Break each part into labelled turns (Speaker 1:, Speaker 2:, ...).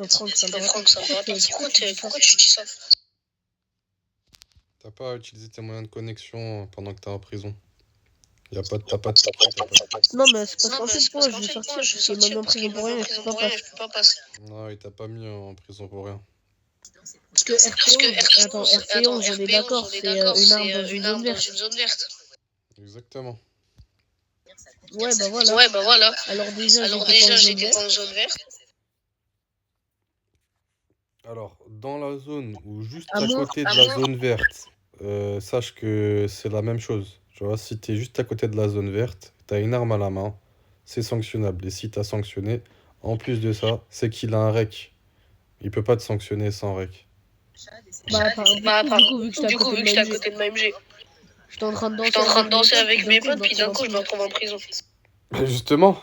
Speaker 1: Franck, ça pourquoi tu dis ça?
Speaker 2: T'as pas utilisé tes moyens de connexion pendant que t'es en prison. T'as pas de...
Speaker 1: Non, mais c'est parce qu'en fait, moi, je vais sortir parce qu'il m'a mis en prison pour rien, je peux pas passer.
Speaker 2: Non, il t'a pas mis en prison pour rien.
Speaker 1: Parce que RP11, on est d'accord, c'est une arme dans une zone verte.
Speaker 2: Exactement.
Speaker 1: Ouais, bah voilà. Alors déjà, j'étais pas en zone verte.
Speaker 2: Alors, dans la zone ou juste
Speaker 1: À
Speaker 2: à
Speaker 1: moi,
Speaker 2: côté de la zone verte, sache que c'est la même chose. Tu vois, si t'es juste à côté de la zone verte, t'as une arme à la main, c'est sanctionnable. Et si t'as sanctionné, en plus de ça, c'est qu'il a un rec. Il peut pas te sanctionner sans rec.
Speaker 1: Du coup, vu que j'étais à côté de ma MG, j'étais en train de danser avec mes potes, puis d'un coup, je me retrouve en prison.
Speaker 2: Justement,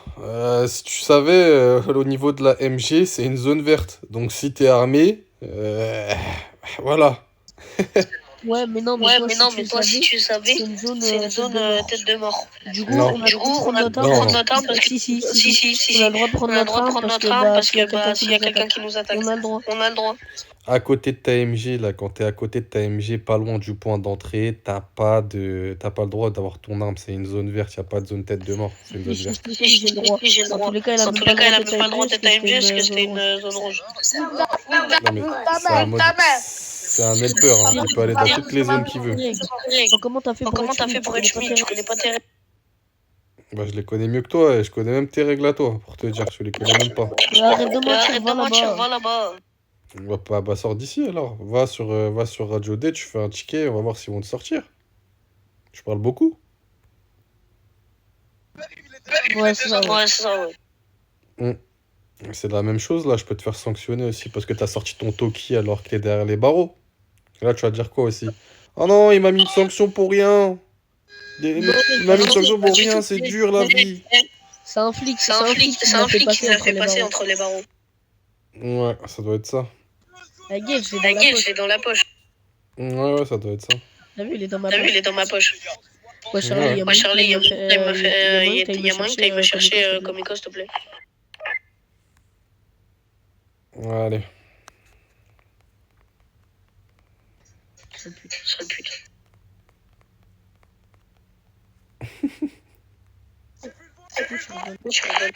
Speaker 2: si tu savais, au niveau de la MG, c'est une zone verte. Donc si t'es armé, voilà.
Speaker 1: Ouais, mais non, mais toi, si tu savais, c'est une zone tête de mort. Du coup,
Speaker 2: Non.
Speaker 1: on a le droit de prendre notre
Speaker 2: Non.
Speaker 1: arme parce que si. On a le droit de prendre notre arme parce que s'il y a quelqu'un qui nous attaque, on a le droit.
Speaker 2: À côté de ta MG, là, quand t'es à côté de ta MG, pas loin du point d'entrée, t'as pas le droit d'avoir ton arme. C'est une zone verte, y a pas de zone tête de mort. C'est une zone verte.
Speaker 1: Si, j'ai le droit. Dans tous les cas, elle a même pas le droit d'être AMG parce que c'était une zone rouge.
Speaker 2: Non, mais c'est un helper, hein. Il peut aller dans toutes les zones qu'il veut.
Speaker 1: Comment t'as fait pour être schmid? Tu connais pas tes règles.
Speaker 2: Bah, je les connais mieux que toi et je connais même tes règles à toi, pour te dire, je les connais même pas.
Speaker 1: Arrête de mentir, va là-bas.
Speaker 2: Bah, sors d'ici alors. Va sur Radio D, tu fais un ticket, on va voir s'ils vont te sortir. Je parle beaucoup.
Speaker 1: Ouais, c'est ça, ouais.
Speaker 2: C'est la même chose là, je peux te faire sanctionner aussi parce que t'as sorti ton Toki alors que t'es derrière les barreaux. Là, tu vas dire quoi aussi? Oh non, il m'a mis une sanction pour rien. Il m'a mis une sanction pour rien, c'est dur la vie.
Speaker 1: C'est un flic qui l'a fait passer entre les barreaux.
Speaker 2: Ouais, ça doit être ça.
Speaker 1: La gueule, j'ai dans la poche.
Speaker 2: Ouais, ça doit être ça.
Speaker 1: T'as vu, il est dans ma poche. Ouais, Charlie, il y a moyen que t'ailles me chercher Comico, s'il te plaît.
Speaker 2: Ouais, allez.
Speaker 1: Sale pute. Je rigole.